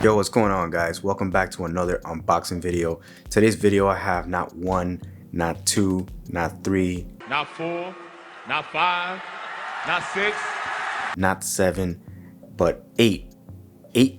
Yo, what's going on, guys? Welcome back to another unboxing video. Today's video I have not one, not two, not three, not four, not five, not six, not seven, but eight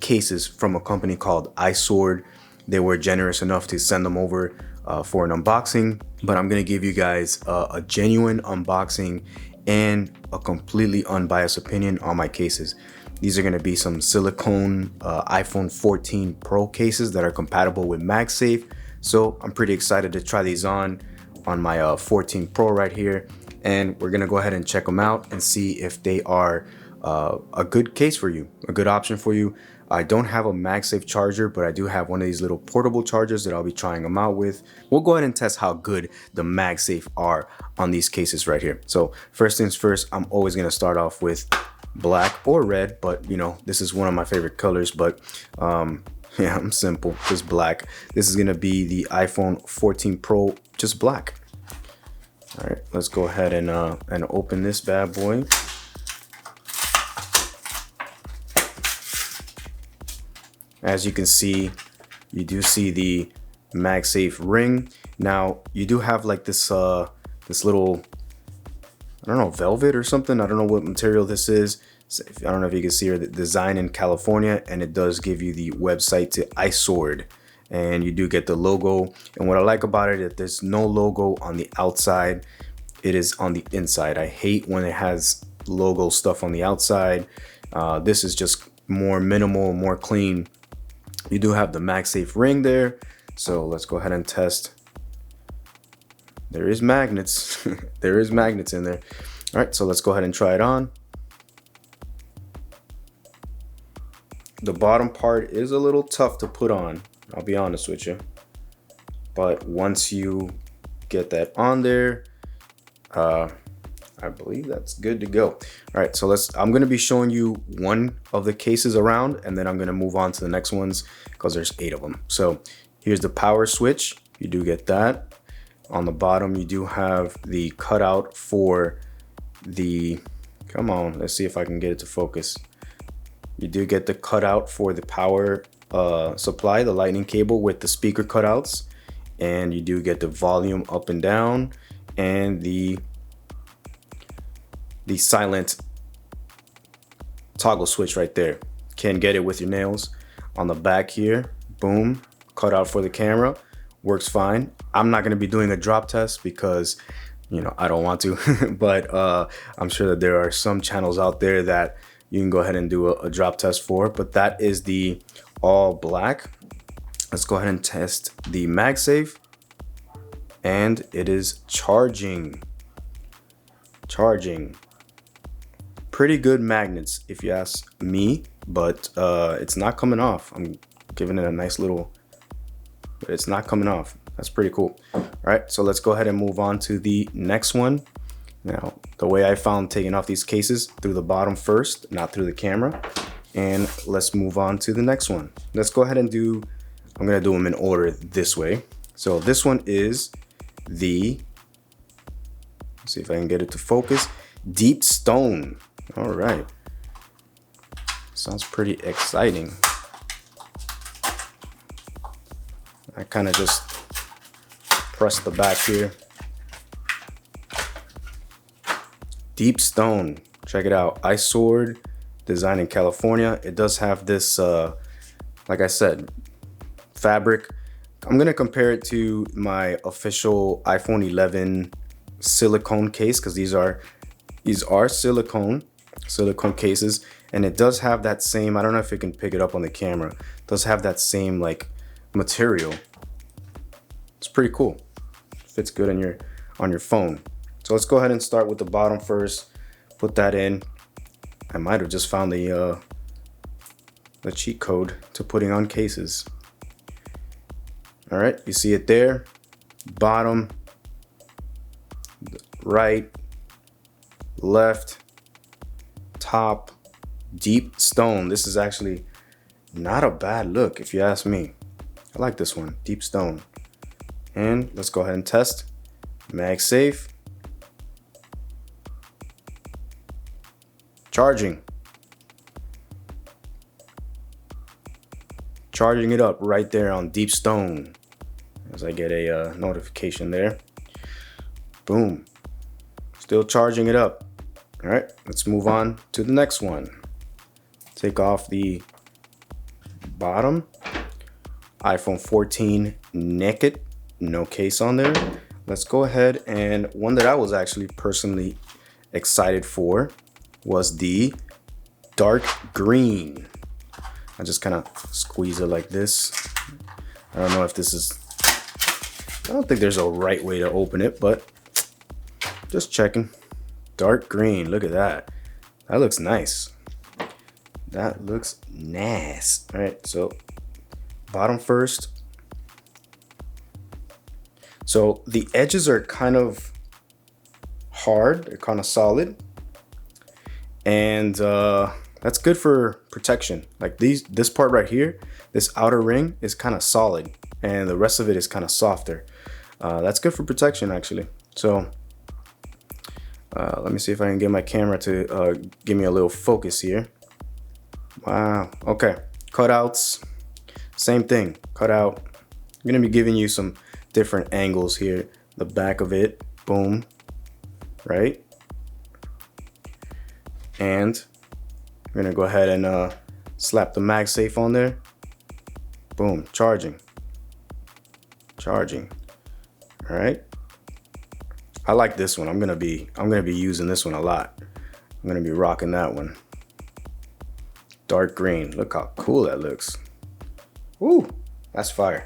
cases from a company called Icesword. They were generous enough to send them over for an unboxing, but I'm gonna give you guys a genuine unboxing and a completely unbiased opinion on my cases. These are gonna be some silicone iPhone 14 Pro cases that are compatible with MagSafe. So I'm pretty excited to try these on my 14 Pro right here. And we're gonna go ahead and check them out and see if they are a good case for you, a good option for you. I don't have a MagSafe charger, but I do have one of these little portable chargers that I'll be trying them out with. We'll go ahead and test how good the MagSafe are on these cases right here. So first things first, I'm always gonna start off with black or red, but you know, this is one of my favorite colors, but yeah, I'm simple, just black. This is gonna be the iPhone 14 Pro, just black. All right, let's go ahead and open this bad boy. As you can see, you do see the MagSafe ring. Now you do have like this this little, I don't know, velvet or something. I don't know what material this is. I don't know if you can see the design in California, and it does give you the website to Icesword, and you do get the logo. And what I like about it is there's no logo on the outside. It is on the inside. I hate when it has logo stuff on the outside. This is just more minimal, more clean. You do have the MagSafe ring there. So let's go ahead and test. There is magnets. There is magnets in there. All right, so let's go ahead and try it on. The bottom part is a little tough to put on, I'll be honest with you. But once you get that on there, I believe that's good to go. All right, so I'm gonna be showing you one of the cases around, and then I'm gonna move on to the next ones because there's 8 of them. So here's the power switch. You do get that. On the bottom, you do have the cutout for the, come on, let's see if I can get it to focus. You do get the cutout for the power supply, the lightning cable with the speaker cutouts, and you do get the volume up and down, and the silent toggle switch right there. Can get it with your nails. On the back here, boom, cutout for the camera, works fine. I'm not going to be doing a drop test because, you know, I don't want to, but I'm sure that there are some channels out there that you can go ahead and do a drop test for, but that is the all black. Let's go ahead and test the MagSafe, and it is charging. Pretty good magnets if you ask me, but it's not coming off. I'm giving it a nice little, but it's not coming off. That's pretty cool. All right, so let's go ahead and move on to the next one. Now, the way I found taking off these cases, through the bottom first, not through the camera. And let's move on to the next one. Let's go ahead and I'm gonna do them in order this way. So this one is the, let's see if I can get it to focus, Deep Stone. All right, sounds pretty exciting. I kind of just press the back here. Deep Stone, check it out. Icesword, designed in California. It does have this, like I said, fabric. I'm gonna compare it to my official iPhone 11 silicone case, because these are silicone cases, and it does have that same, I don't know if you can pick it up on the camera, it does have that same like material. It's pretty cool. Fits good on your phone. So let's go ahead and start with the bottom first. Put that in. I might have just found the cheat code to putting on cases. All right, you see it there. Bottom, right, left, top, Deep Stone. This is actually not a bad look if you ask me. I like this one, Deep Stone. And let's go ahead and test. MagSafe. Charging. Charging it up right there on deep stone. As I get a notification there. Boom. Still charging it up. All right, let's move on to the next one. Take off the bottom. iPhone 14 naked, no case on there. Let's go ahead, and one that I was actually personally excited for was the dark green. I just kind of squeeze it like this. I don't know if this is, I don't think there's a right way to open it, but just checking. Dark green, look at that. That looks nice. That looks nice. All right, so bottom first. So the edges are kind of hard, they're kind of solid. And that's good for protection. Like this part right here, this outer ring is kind of solid, and the rest of it is kind of softer. That's good for protection, actually. So let me see if I can get my camera to give me a little focus here. Wow. Okay. Cutouts. Same thing. Cutout. I'm gonna be giving you some different angles here. The back of it. Boom. Right. And I'm gonna go ahead and slap the MagSafe on there. Boom. Charging. Charging. All right. I like this one. I'm gonna be using this one a lot. I'm gonna be rocking that one. Dark green. Look how cool that looks. Woo, that's fire.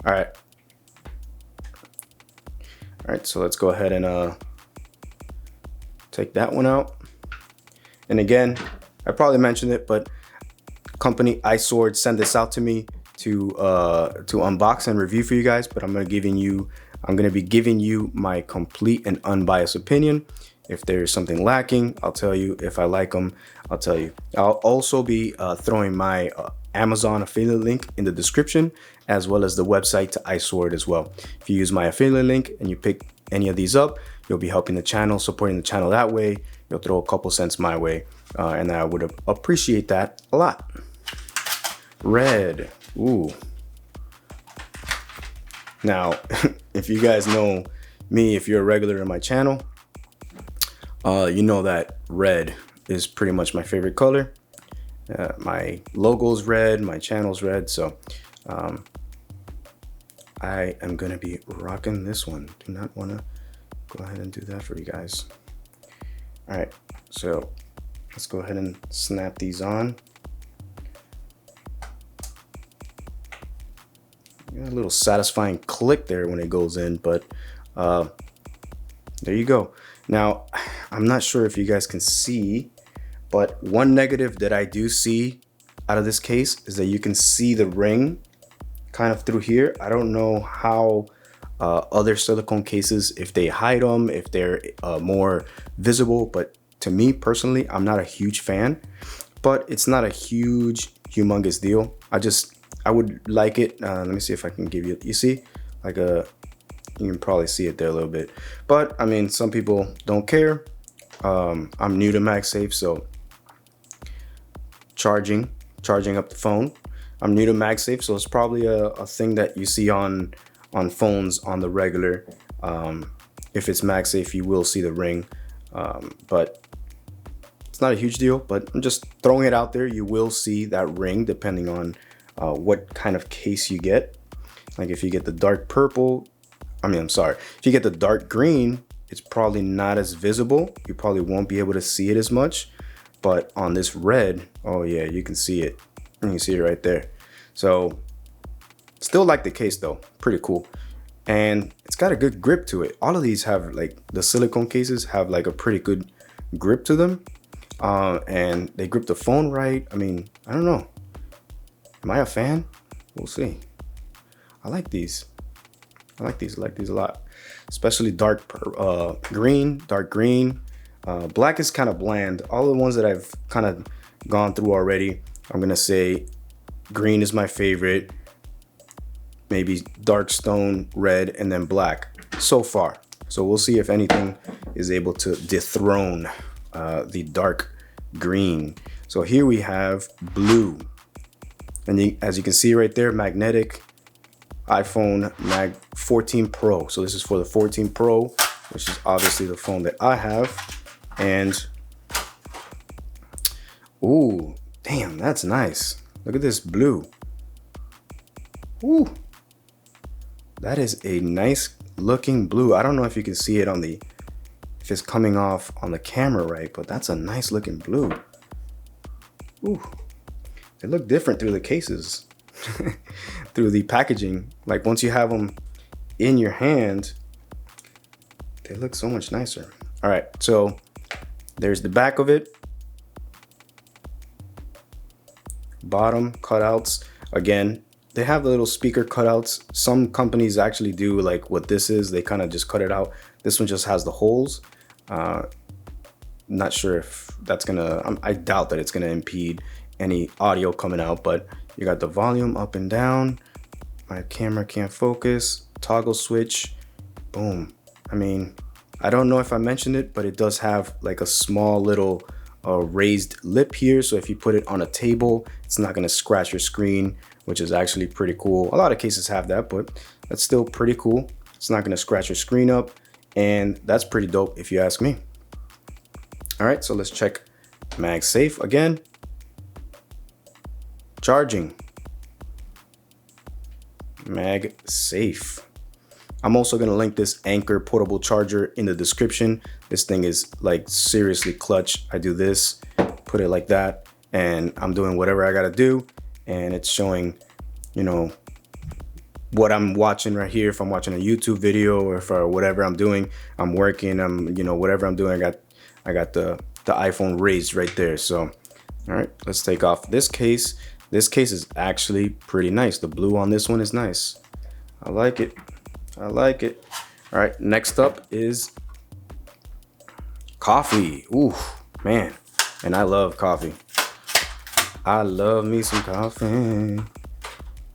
All right. All right, so let's go ahead and take that one out. And again, I probably mentioned it, but company Icesword sent this out to me to unbox and review for you guys. But I'm gonna be giving you my complete and unbiased opinion. If there's something lacking, I'll tell you. If I like them, I'll tell you. I'll also be throwing my Amazon affiliate link in the description, as well as the website to Icesword as well. If you use my affiliate link and you pick any of these up, you'll be helping the channel, supporting the channel that way. You'll throw a couple cents my way, and I would appreciate that a lot. Red. Ooh. Now, if you guys know me, if you're a regular in my channel, you know that red is pretty much my favorite color. My logo's red, my channel's red, so I am gonna be rocking this one. Do not want to go ahead and do that for you guys. All right, so let's go ahead and snap these on. Got a little satisfying click there when it goes in, but there you go. Now, I'm not sure if you guys can see, but one negative that I do see out of this case is that you can see the ring kind of through here. I don't know how other silicone cases, if they hide them, if they're more visible, but to me personally, I'm not a huge fan, but it's not a humongous deal. I would like it. Let me see if I can give you see, like you can probably see it there a little bit, but I mean, some people don't care. I'm new to MagSafe, so charging up the phone. I'm new to MagSafe, so it's probably a thing that you see on phones on the regular. If it's MagSafe, you will see the ring, but it's not a huge deal. But I'm just throwing it out there. You will see that ring depending on what kind of case you get. Like if you get the dark purple, if you get the dark green, it's probably not as visible. You probably won't be able to see it as much. But on this red, oh yeah, you can see it. You can see it right there. So still like the case though, pretty cool. And it's got a good grip to it. All of these have, like, the silicone cases have like a pretty good grip to them. And they grip the phone right. I mean, I don't know. Am I a fan? We'll see. I like these. I like these a lot. Especially dark green. Black is kind of bland. All the ones that I've kind of gone through already, I'm gonna say green is my favorite. Maybe dark stone, red, and then black so far. So we'll see if anything is able to dethrone the dark green. So here we have blue. And as you can see right there, magnetic iPhone Mag 14 Pro. So this is for the 14 Pro, which is obviously the phone that I have. And ooh, damn, that's nice. Look at this blue. Ooh, that is a nice looking blue. I don't know if you can see it on if it's coming off on the camera right, but that's a nice looking blue. Ooh, they look different through the cases, through the packaging. Like once you have them in your hand, they look so much nicer. All right, so there's the back of it. Bottom cutouts. Again, they have the little speaker cutouts. Some companies actually do like what this is. They kind of just cut it out. This one just has the holes. Not sure if that's gonna, I doubt that it's gonna impede any audio coming out, but you got the volume up and down. My camera can't focus. Toggle switch. Boom. I mean, I don't know if I mentioned it, but it does have like a small little raised lip here. So if you put it on a table, it's not gonna scratch your screen, which is actually pretty cool. A lot of cases have that, but that's still pretty cool. It's not gonna scratch your screen up, and that's pretty dope if you ask me. All right, so let's check MagSafe again. Charging. MagSafe. I'm also gonna link this Anchor portable charger in the description. This thing is like seriously clutch. I do this, put it like that, and I'm doing whatever I gotta do, and it's showing, you know, what I'm watching right here. If I'm watching a YouTube video or if whatever I'm doing, I'm working, you know, whatever I'm doing, I got the iPhone raised right there. So, all right, let's take off this case. This case is actually pretty nice. The blue on this one is nice. I like it. I like it. All right, next up is coffee. Ooh, man. And I love coffee. I love me some coffee. All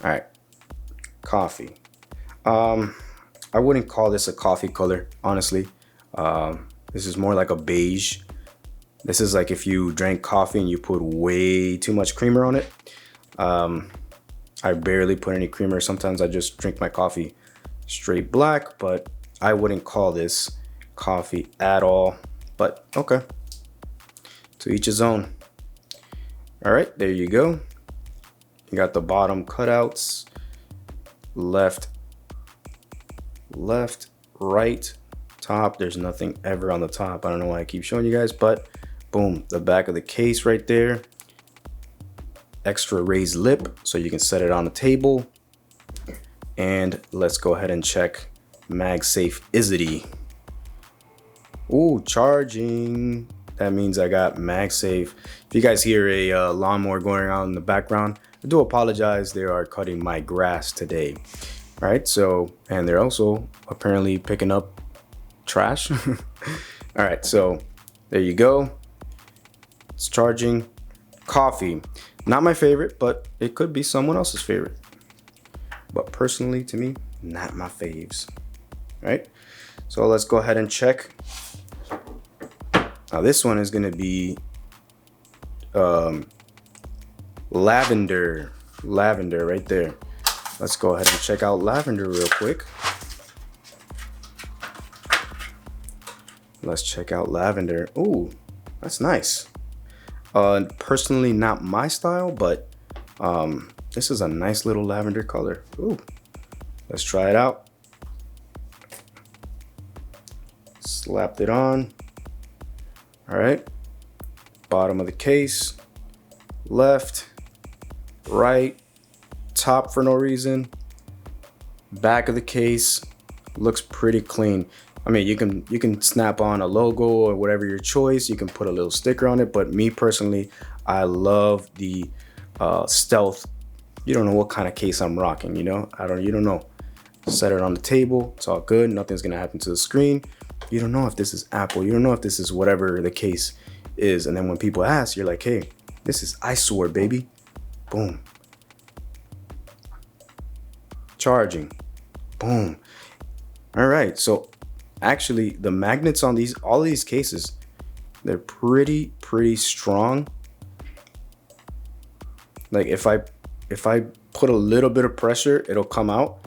right, coffee. I wouldn't call this a coffee color, honestly. This is more like a beige. This is like if you drank coffee and you put way too much creamer on it. I barely put any creamer. Sometimes I just drink my coffee straight black, but I wouldn't call this coffee at all. But okay, to each his own. All right, there you go. You got the bottom cutouts, left, right, top. There's nothing ever on the top. I don't know why I keep showing you guys, but boom, the back of the case right there. Extra raised lip so you can set it on the table. And let's go ahead and check MagSafe Isity. Ooh, charging. That means I got MagSafe. If you guys hear a lawnmower going on in the background, I do apologize. They are cutting my grass today. All right, so, and they're also apparently picking up trash. All right, so there you go. It's charging. Coffee. Not my favorite, but it could be someone else's favorite. But personally, to me, not my faves. Right? So let's go ahead and check. Now this one is going to be lavender. Lavender right there. Let's go ahead and check out lavender real quick. Let's check out lavender. Ooh, that's nice. Personally, not my style, but this is a nice little lavender color. Ooh, let's try it out. Slapped it on. All right, bottom of the case, left, right, top for no reason, back of the case looks pretty clean. I mean, you can snap on a logo or whatever your choice. You can put a little sticker on it, but me personally, I love the stealth. You don't know what kind of case I'm rocking, you know? You don't know. Set it on the table. It's all good. Nothing's gonna happen to the screen. You don't know if this is Apple. You don't know if this is whatever the case is. And then when people ask, you're like, hey, this is Icesword, baby. Boom. Charging. Boom. All right. So actually, the magnets on all these cases, they're pretty strong. Like if I if I put a little bit of pressure, it'll come out.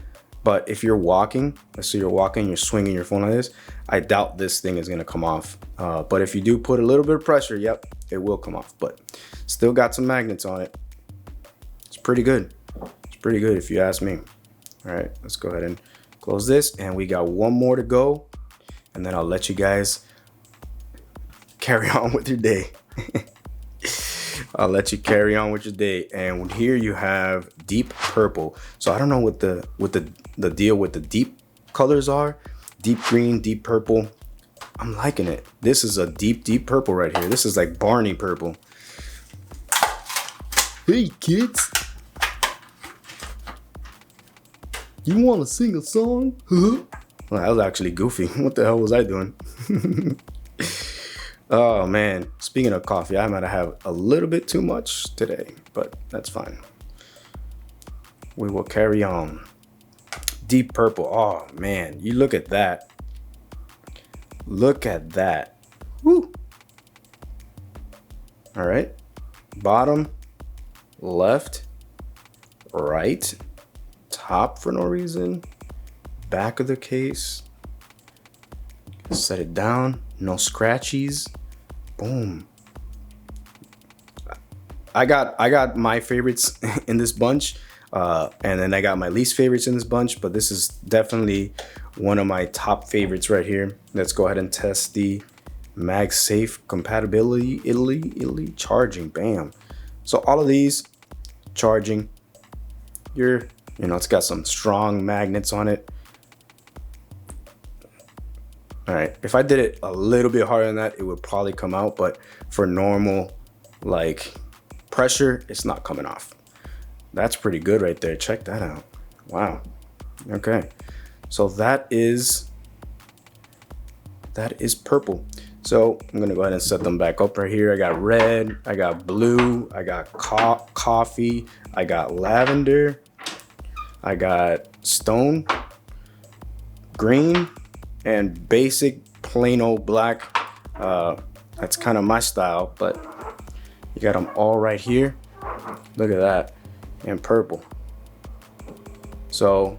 But if you're walking, let's say you're walking, you're swinging your phone like this, I doubt this thing is gonna come off. But if you do put a little bit of pressure, yep, it will come off. But still got some magnets on it. It's pretty good. It's pretty good if you ask me. All right, let's go ahead and close this. And we got one more to go. And then I'll let you guys carry on with your day. I'll let you carry on with your day. And here you have deep purple. So I don't know what the deal with the deep colors are. Deep green, deep purple. I'm liking it. This is a deep purple right here. This is like Barney purple. Hey kids, you want to sing a song? Well, that was actually goofy. What the hell was I doing? Oh man, speaking of coffee, I might have a little bit too much today, but that's fine. We will carry on. Deep purple. Oh man, you look at that. Look at that. Woo. All right. Bottom, left, right, top for no reason, back of the case. Set it down. No scratchies. Boom. I got my favorites in this bunch, and then I got my least favorites in this bunch, but this is definitely one of my top favorites right here. Let's go ahead and test the MagSafe compatibility. Italy charging. Bam. So all of these charging. It's got some strong magnets on it. All right, if I did it a little bit harder than that, it would probably come out, but for normal like pressure, it's not coming off. That's pretty good right there. Check that out. Wow. Okay, so that is purple. So I'm gonna go ahead and set them back up right here. I got red, I got blue, I got coffee, I got lavender, I got stone, green, and basic plain old black. That's kind of my style, but you got them all right here. Look at that. And purple. So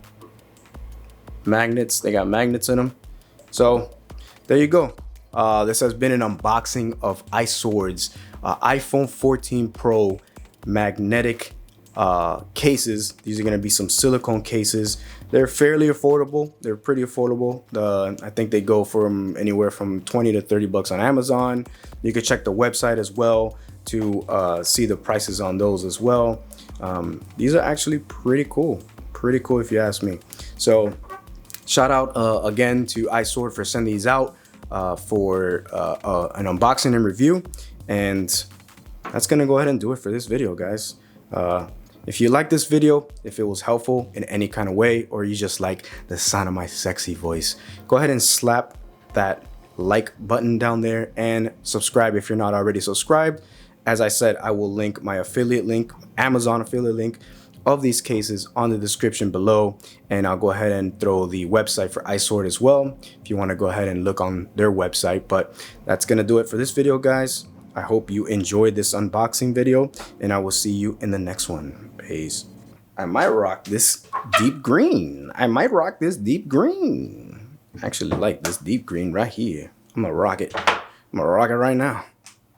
magnets, they got magnets in them. So there you go. This has been an unboxing of Icesword's iPhone 14 Pro magnetic cases. These are going to be some silicone cases. They're fairly affordable. They're pretty affordable. I think they go from anywhere from 20 to 30 bucks on Amazon. You can check the website as well to see the prices on those as well. These are actually pretty cool if you ask me. So shout out again to Icesword for sending these out for an unboxing and review. And that's gonna go ahead and do it for this video, guys. If you like this video, if it was helpful in any kind of way, or you just like the sound of my sexy voice, go ahead and slap that like button down there and subscribe if you're not already subscribed. As I said, I will link my affiliate link, Amazon affiliate link of these cases on the description below. And I'll go ahead and throw the website for Icesword as well, if you want to go ahead and look on their website. But that's going to do it for this video, guys. I hope you enjoyed this unboxing video, and I will see you in the next one. Peace. I might rock this deep green. I actually like this deep green right here. I'm gonna rock it. I'm gonna rock it right now.